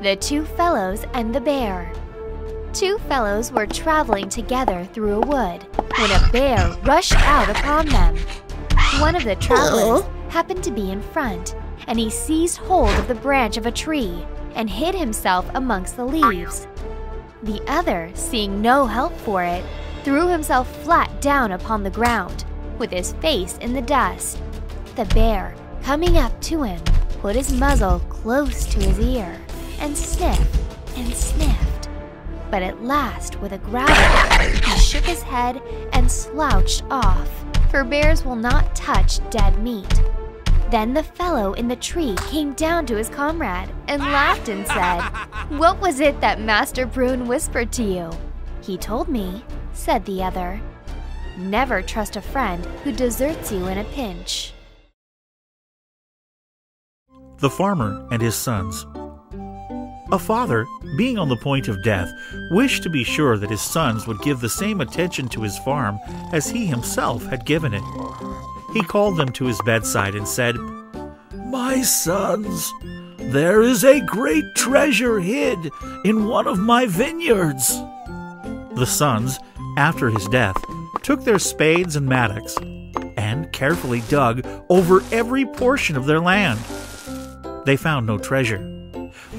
The Two Fellows and the Bear. Two fellows were traveling together through a wood when a bear rushed out upon them. One of the travelers happened to be in front, and he seized hold of the branch of a tree and hid himself amongst the leaves. The other, seeing no help for it, threw himself flat down upon the ground, with his face in the dust. The bear, coming up to him, put his muzzle close to his ear and sniffed and sniffed. But at last, with a growl, he shook his head and slouched off, for bears will not touch dead meat. Then the fellow in the tree came down to his comrade and laughed and said, "What was it that Master Prune whispered to you?" "He told me," said the other, "never trust a friend who deserts you in a pinch." The Farmer and His Sons. A father, being on the point of death, wished to be sure that his sons would give the same attention to his farm as he himself had given it. He called them to his bedside and said, "My sons, there is a great treasure hid in one of my vineyards." The sons, after his death, took their spades and mattocks and carefully dug over every portion of their land. They found no treasure,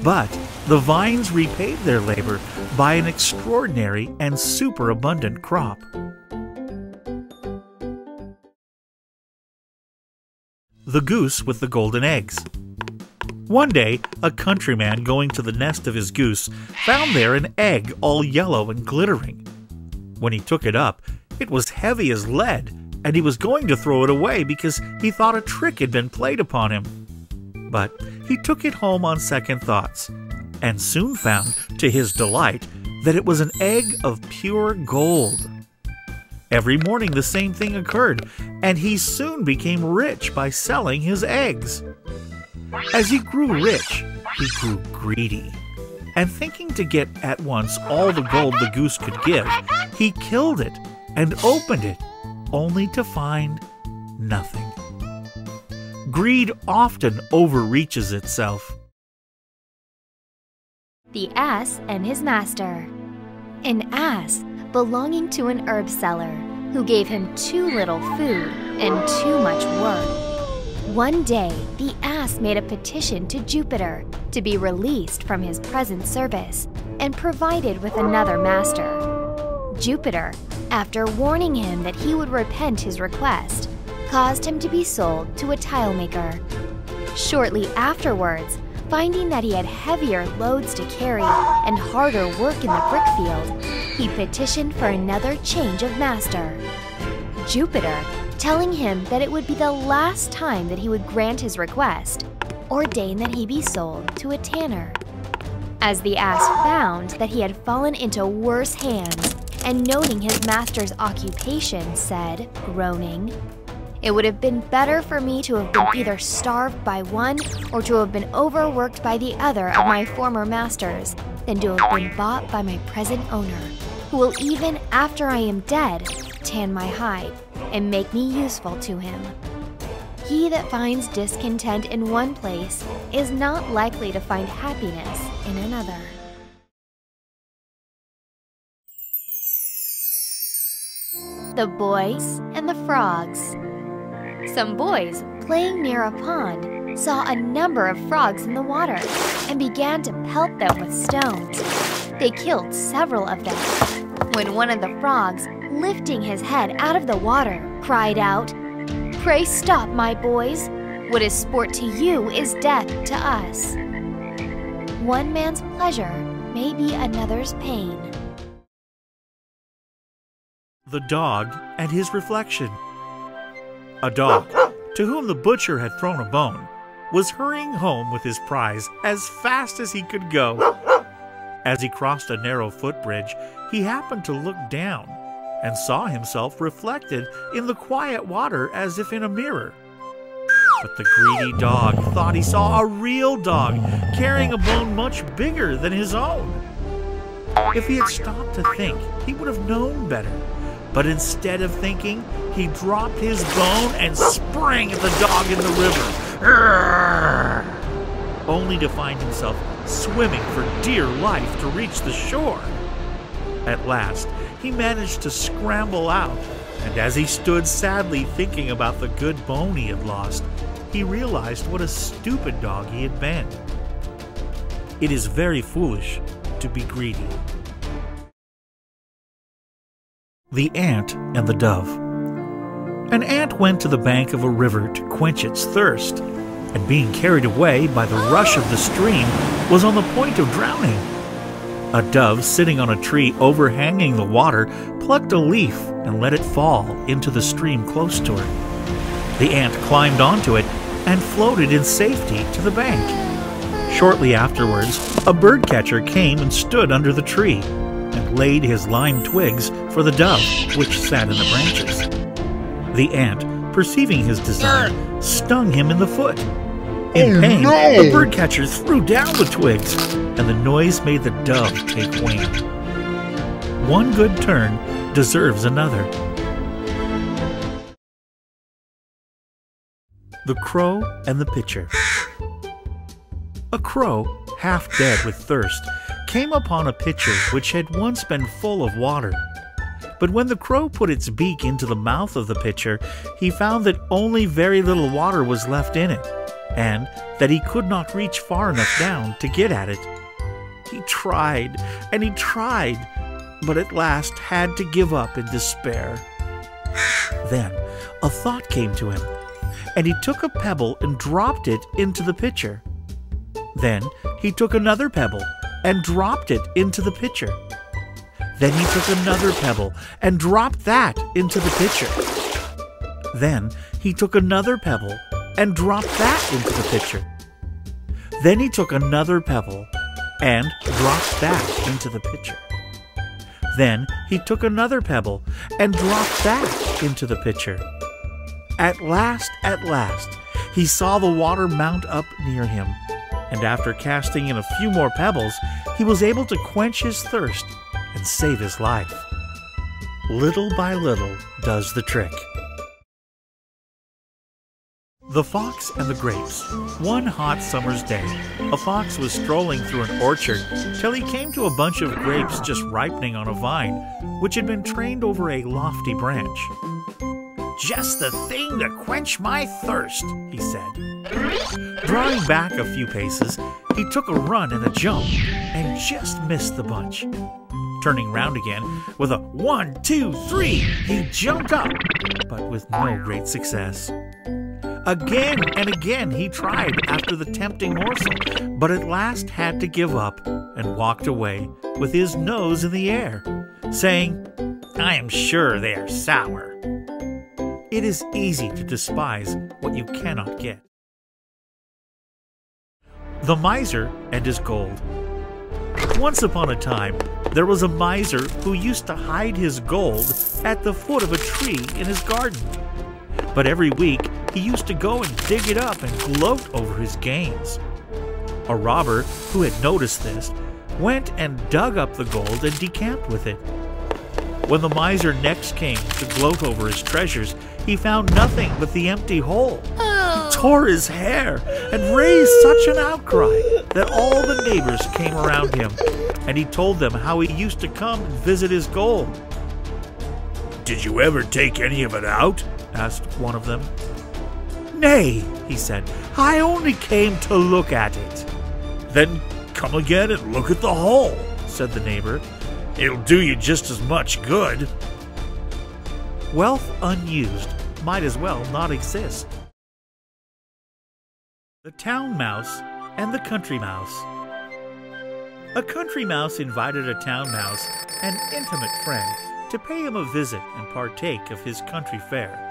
but the vines repaid their labor by an extraordinary and superabundant crop. The Goose with the Golden Eggs. One day, a countryman going to the nest of his goose found there an egg all yellow and glittering. When he took it up, it was heavy as lead, and he was going to throw it away because he thought a trick had been played upon him. But he took it home on second thoughts, and soon found, to his delight, that it was an egg of pure gold. Every morning the same thing occurred, and he soon became rich by selling his eggs. As he grew rich, he grew greedy, and thinking to get at once all the gold the goose could give, he killed it and opened it, only to find nothing. Greed often overreaches itself. The Ass and His Master. An ass belonging to an herb seller who gave him too little food and too much work. One day, the ass made a petition to Jupiter to be released from his present service and provided with another master. Jupiter, after warning him that he would repent his request, caused him to be sold to a tilemaker. Shortly afterwards, finding that he had heavier loads to carry and harder work in the brick field, he petitioned for another change of master. Jupiter, telling him that it would be the last time that he would grant his request, ordained that he be sold to a tanner. As the ass found that he had fallen into worse hands, and noting his master's occupation, said, groaning, "It would have been better for me to have been either starved by one or to have been overworked by the other of my former masters than to have been bought by my present owner, who will even after I am dead tan my hide and make me useful to him. He that finds discontent in one place is not likely to find happiness in another." The Boys and the Frogs. Some boys, playing near a pond, saw a number of frogs in the water and began to pelt them with stones. They killed several of them, when one of the frogs, lifting his head out of the water, cried out, "Pray stop, my boys! What is sport to you is death to us." One man's pleasure may be another's pain. The Dog and His Reflection. A dog, to whom the butcher had thrown a bone, was hurrying home with his prize as fast as he could go. As he crossed a narrow footbridge, he happened to look down and saw himself reflected in the quiet water as if in a mirror. But the greedy dog thought he saw a real dog carrying a bone much bigger than his own. If he had stopped to think, he would have known better. But instead of thinking, he dropped his bone and sprang at the dog in the river, only only to find himself swimming for dear life to reach the shore. At last, he managed to scramble out, and as he stood sadly thinking about the good bone he had lost, he realized what a stupid dog he had been. It is very foolish to be greedy. The Ant and the Dove. An ant went to the bank of a river to quench its thirst, and being carried away by the rush of the stream, was on the point of drowning. A dove sitting on a tree overhanging the water plucked a leaf and let it fall into the stream close to her. The ant climbed onto it and floated in safety to the bank. Shortly afterwards, a birdcatcher came and stood under the tree and laid his lime twigs for the dove, which sat in the branches. The ant, perceiving his design, stung him in the foot. In pain, the birdcatcher threw down the twigs, and the noise made the dove take wing. One good turn deserves another. The Crow and the Pitcher. A crow, half dead with thirst, came upon a pitcher which had once been full of water. But when the crow put its beak into the mouth of the pitcher, he found that only very little water was left in it, and that he could not reach far enough down to get at it. He tried and he tried, but at last had to give up in despair. Then a thought came to him, and he took a pebble and dropped it into the pitcher. Then he took another pebble and dropped it into the pitcher. Then he took another pebble and dropped that into the pitcher. Then he took another pebble and dropped that into the pitcher. Then he took another pebble and dropped that into the pitcher. Then he took another pebble and dropped that into the pitcher. At last, he saw the water mount up near him, and after casting in a few more pebbles, he was able to quench his thirst and save his life. Little by little does the trick. The Fox and the Grapes. One hot summer's day, a fox was strolling through an orchard till he came to a bunch of grapes just ripening on a vine, which had been trained over a lofty branch. "Just the thing to quench my thirst," he said. Drawing back a few paces, he took a run and a jump, and just missed the bunch. Turning round again, with a 1, 2, 3, he jumped up, but with no great success. Again and again he tried after the tempting morsel, but at last had to give up and walked away with his nose in the air, saying, "I am sure they are sour." It is easy to despise what you cannot get. The Miser and His Gold. Once upon a time, there was a miser who used to hide his gold at the foot of a tree in his garden. But every week, he used to go and dig it up and gloat over his gains. A robber who had noticed this went and dug up the gold and decamped with it. When the miser next came to gloat over his treasures, he found nothing but the empty hole. He tore his hair and raised such an outcry that all the neighbors came around him, and he told them how he used to come and visit his gold. "Did you ever take any of it out?" asked one of them. "Nay," he said, "I only came to look at it." "Then come again and look at the hole," said the neighbor. "It'll do you just as much good." Wealth unused might as well not exist. The Town Mouse and the Country Mouse. A country mouse invited a town mouse, an intimate friend, to pay him a visit and partake of his country fare.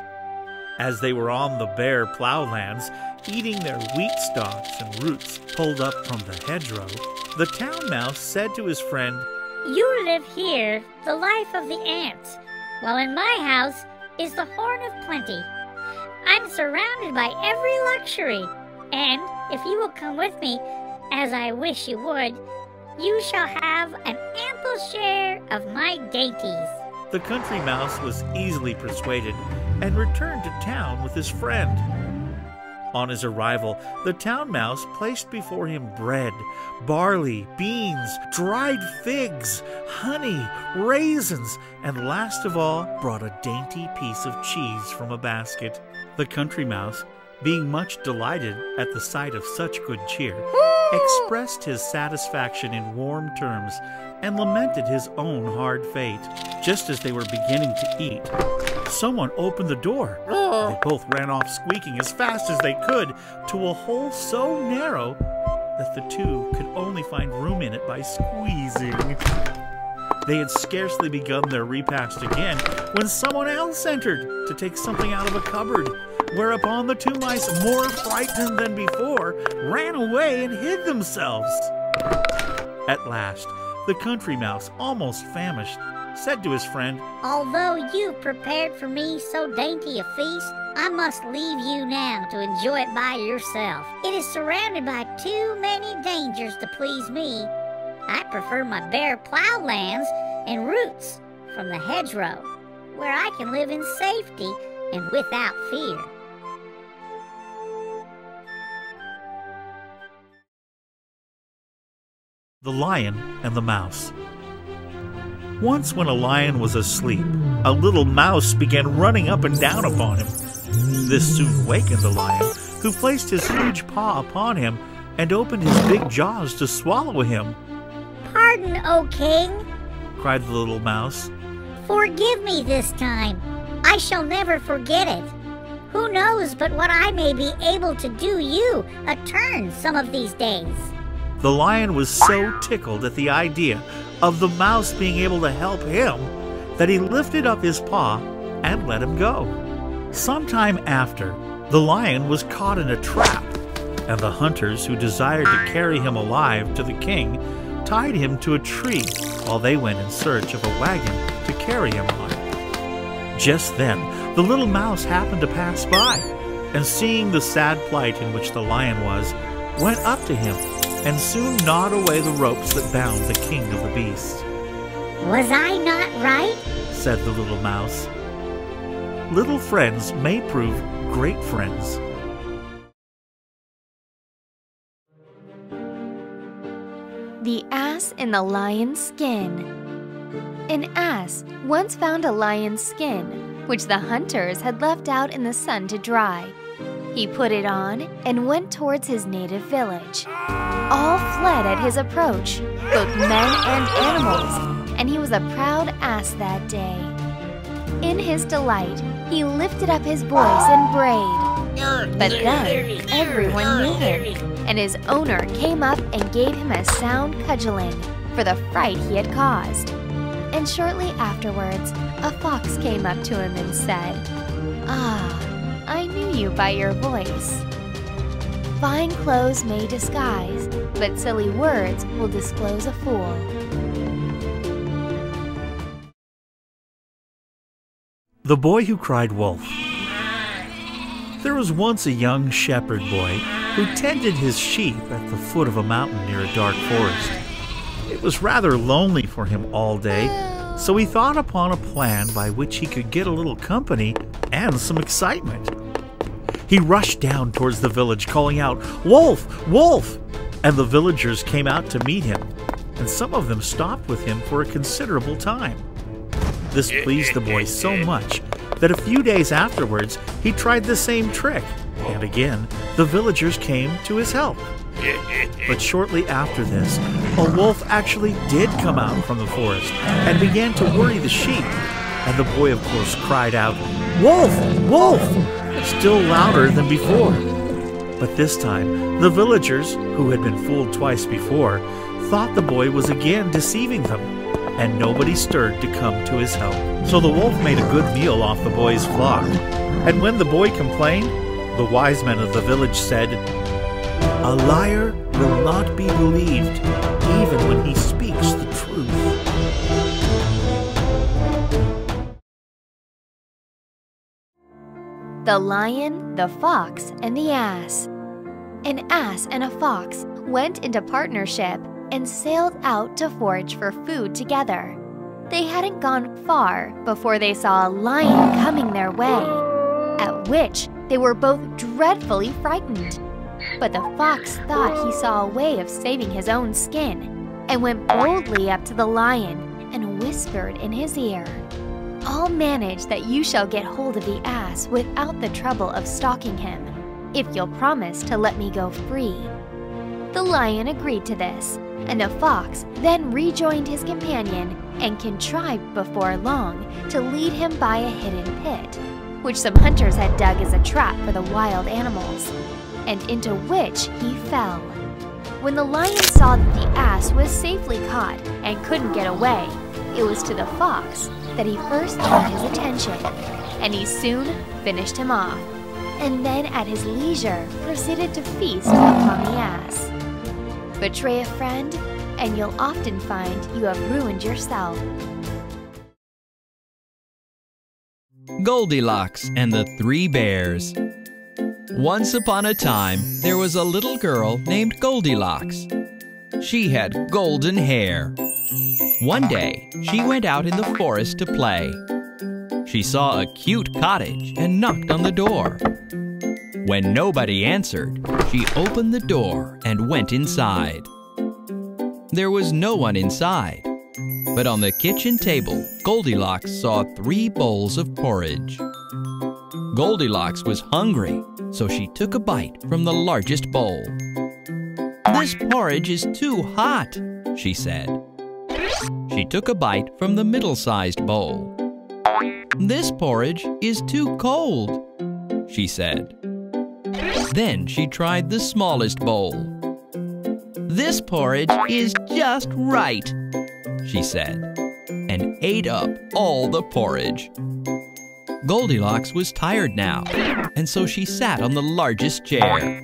As they were on the bare ploughlands, eating their wheat stalks and roots pulled up from the hedgerow, the town mouse said to his friend, "You live here the life of the ant, while in my house is the horn of plenty. I'm surrounded by every luxury, and if you will come with me, as I wish you would, you shall have an ample share of my dainties." The country mouse was easily persuaded and returned to town with his friend. On his arrival, the town mouse placed before him bread, barley, beans, dried figs, honey, raisins, and last of all brought a dainty piece of cheese from a basket. The country mouse, being much delighted at the sight of such good cheer, expressed his satisfaction in warm terms and lamented his own hard fate. Just as they were beginning to eat, someone opened the door. They both ran off squeaking as fast as they could to a hole so narrow that the two could only find room in it by squeezing. They had scarcely begun their repast again when someone else entered to take something out of a cupboard, whereupon the two mice, more frightened than before, ran away and hid themselves. At last, the country mouse, almost famished, said to his friend, "Although you've prepared for me so dainty a feast, I must leave you now to enjoy it by yourself. It is surrounded by too many dangers to please me. I prefer my bare plowlands and roots from the hedgerow, where I can live in safety and without fear." The Lion and the Mouse. Once when a lion was asleep, a little mouse began running up and down upon him. This soon wakened the lion, who placed his huge paw upon him and opened his big jaws to swallow him. "Pardon, O king," cried the little mouse. "Forgive me this time. I shall never forget it. Who knows but what I may be able to do you a turn some of these days." The lion was so tickled at the idea of the mouse being able to help him that he lifted up his paw and let him go. Sometime after, the lion was caught in a trap, and the hunters who desired to carry him alive to the king tied him to a tree while they went in search of a wagon to carry him on. Just then, the little mouse happened to pass by, and seeing the sad plight in which the lion was, went up to him and soon gnawed away the ropes that bound the king of the beasts. "Was I not right?" said the little mouse. Little friends may prove great friends. The Ass in the Lion's Skin. An ass once found a lion's skin, which the hunters had left out in the sun to dry. He put it on and went towards his native village. All fled at his approach, both men and animals, and he was a proud ass that day. In his delight, he lifted up his voice and brayed. But then everyone knew him, and his owner came up and gave him a sound cudgeling for the fright he had caused. And shortly afterwards, a fox came up to him and said, "Ah, I knew you by your voice. Fine clothes may disguise, but silly words will disclose a fool." The Boy Who Cried Wolf. There was once a young shepherd boy who tended his sheep at the foot of a mountain near a dark forest. It was rather lonely for him all day, so he thought upon a plan by which he could get a little company and some excitement. He rushed down towards the village, calling out, "Wolf! Wolf!" And the villagers came out to meet him, and some of them stopped with him for a considerable time. This pleased the boy so much that a few days afterwards he tried the same trick, and again the villagers came to his help. But shortly after this, a wolf actually did come out from the forest and began to worry the sheep, and the boy of course cried out, "Wolf! Wolf!" still louder than before. But this time, the villagers, who had been fooled twice before, thought the boy was again deceiving them, and nobody stirred to come to his help. So the wolf made a good meal off the boy's flock, and when the boy complained, the wise men of the village said, "A liar will not be believed, even when he speaks the truth." The Lion, the Fox, and the Ass. An ass and a fox went into partnership and sailed out to forage for food together. They hadn't gone far before they saw a lion coming their way. at which they were both dreadfully frightened. But the fox thought he saw a way of saving his own skin and went boldly up to the lion and whispered in his ear, "I'll manage that you shall get hold of the ass without the trouble of stalking him, if you'll promise to let me go free." The lion agreed to this, and the fox then rejoined his companion and contrived before long to lead him by a hidden pit, which some hunters had dug as a trap for the wild animals, and into which he fell. When the lion saw that the ass was safely caught and couldn't get away, it was to the fox that he first turned his attention, and he soon finished him off, and then at his leisure proceeded to feast upon the ass. Betray a friend, and you'll often find you have ruined yourself. Goldilocks and the Three Bears. Once upon a time, there was a little girl named Goldilocks. She had golden hair. One day, she went out in the forest to play. She saw a cute cottage and knocked on the door. When nobody answered, she opened the door and went inside. There was no one inside, but on the kitchen table, Goldilocks saw 3 bowls of porridge. Goldilocks was hungry, so she took a bite from the largest bowl. "This porridge is too hot," she said. She took a bite from the middle-sized bowl. "This porridge is too cold," she said. Then she tried the smallest bowl. "This porridge is just right," she said, and ate up all the porridge. Goldilocks was tired now, and so she sat on the largest chair.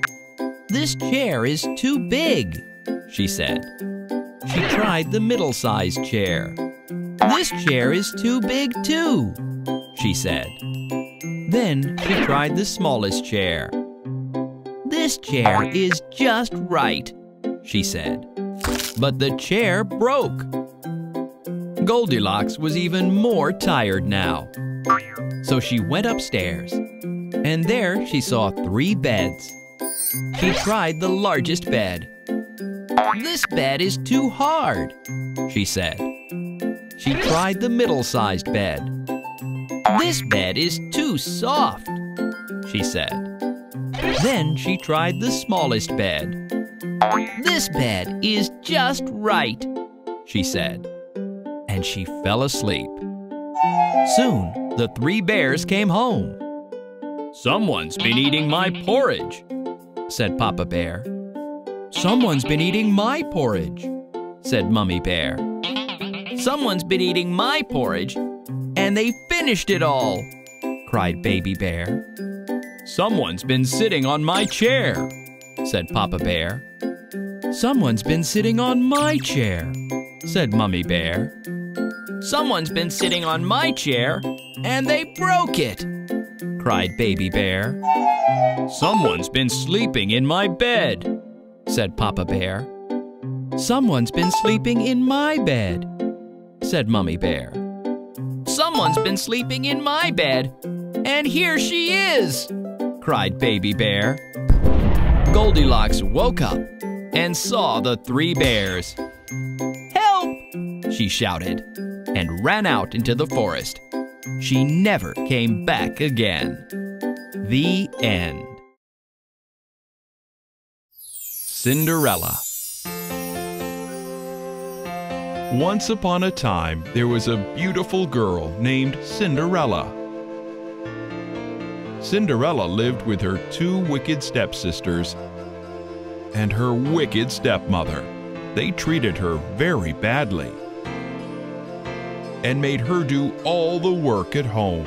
"This chair is too big," she said. She tried the middle-sized chair. "This chair is too big too," she said. Then she tried the smallest chair. "This chair is just right," she said. But the chair broke. Goldilocks was even more tired now. So she went upstairs, and there she saw 3 beds. She tried the largest bed. "This bed is too hard," she said. She tried the middle-sized bed. "This bed is too soft," she said. Then she tried the smallest bed. "This bed is just right," she said, and she fell asleep. Soon, the 3 bears came home. "Someone's been eating my porridge," said Papa Bear. "Someone's been eating my porridge," said Mummy Bear. "Someone's been eating my porridge, and they finished it all," cried Baby Bear. "Someone's been sitting on my chair," said Papa Bear. "Someone's been sitting on my chair," said Mummy Bear. "Someone's been sitting on my chair, and they broke it," cried Baby Bear. "Someone's been sleeping in my bed," said Papa Bear. "Someone's been sleeping in my bed," said Mummy Bear. "Someone's been sleeping in my bed, and here she is," cried Baby Bear. Goldilocks woke up and saw the 3 bears. "Help!" she shouted, and ran out into the forest. She never came back again. The end. Cinderella. Once upon a time, there was a beautiful girl named Cinderella. Cinderella lived with her 2 wicked stepsisters and her wicked stepmother. They treated her very badly and made her do all the work at home.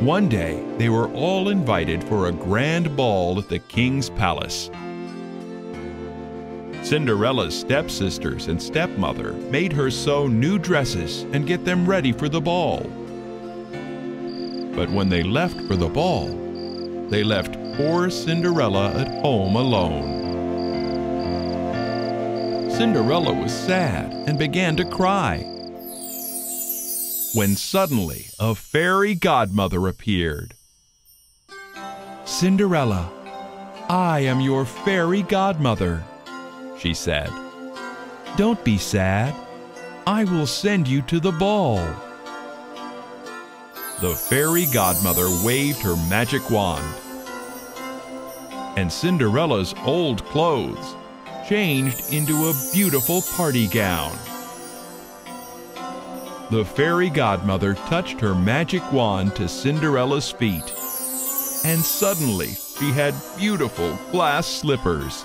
One day, they were all invited for a grand ball at the king's palace. Cinderella's stepsisters and stepmother made her sew new dresses and get them ready for the ball. But when they left for the ball, they left poor Cinderella at home alone. Cinderella was sad and began to cry. when suddenly a fairy godmother appeared. "Cinderella, I am your fairy godmother," she said. "Don't be sad. I will send you to the ball." The fairy godmother waved her magic wand, and Cinderella's old clothes changed into a beautiful party gown. The fairy godmother touched her magic wand to Cinderella's feet, and suddenly she had beautiful glass slippers.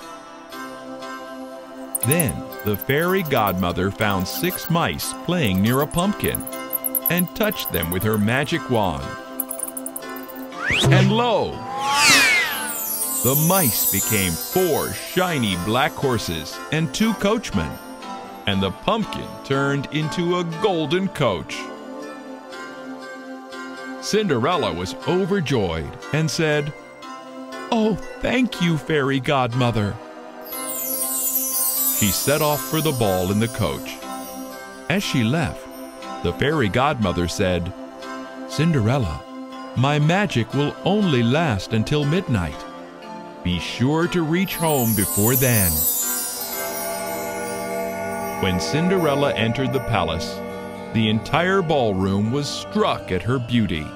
Then the fairy godmother found 6 mice playing near a pumpkin and touched them with her magic wand. And lo! The mice became 4 shiny black horses and 2 coachmen, and the pumpkin turned into a golden coach. Cinderella was overjoyed and said, "Oh, thank you, fairy godmother." She set off for the ball in the coach. As she left, the fairy godmother said, "Cinderella, my magic will only last until midnight. Be sure to reach home before then." When Cinderella entered the palace, the entire ballroom was struck at her beauty.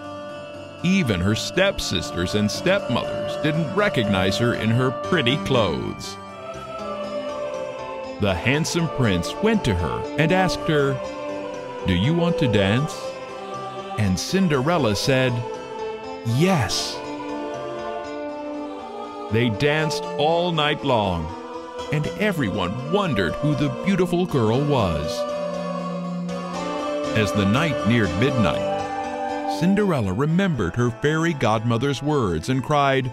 Even her stepsisters and stepmothers didn't recognize her in her pretty clothes. The handsome prince went to her and asked her, "Do you want to dance?" And Cinderella said, "Yes." They danced all night long, and everyone wondered who the beautiful girl was. As the night neared midnight, Cinderella remembered her fairy godmother's words and cried,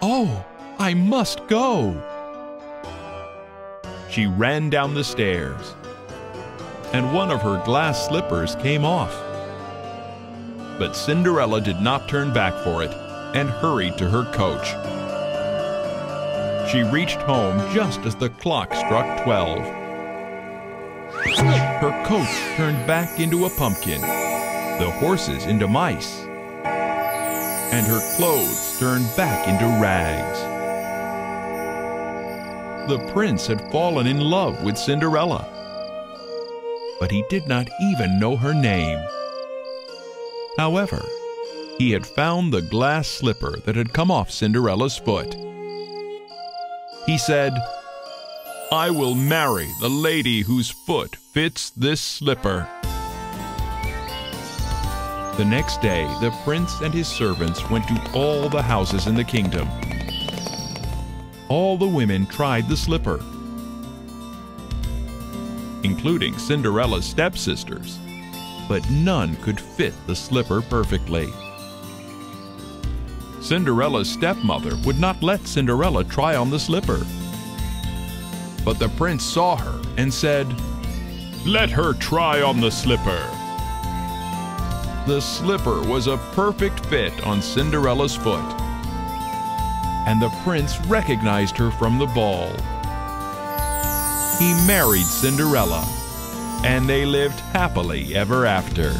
"Oh, I must go!" She ran down the stairs, and one of her glass slippers came off. But Cinderella did not turn back for it and hurried to her coach. She reached home just as the clock struck 12. Her coach turned back into a pumpkin, the horses into mice, and her clothes turned back into rags. The prince had fallen in love with Cinderella, but he did not even know her name. However, he had found the glass slipper that had come off Cinderella's foot. He said, "I will marry the lady whose foot fits this slipper." The next day, the prince and his servants went to all the houses in the kingdom. All the women tried the slipper, including Cinderella's stepsisters, but none could fit the slipper perfectly. Cinderella's stepmother would not let Cinderella try on the slipper. But the prince saw her and said, "Let her try on the slipper." The slipper was a perfect fit on Cinderella's foot, and the prince recognized her from the ball. He married Cinderella, and they lived happily ever after.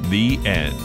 The end.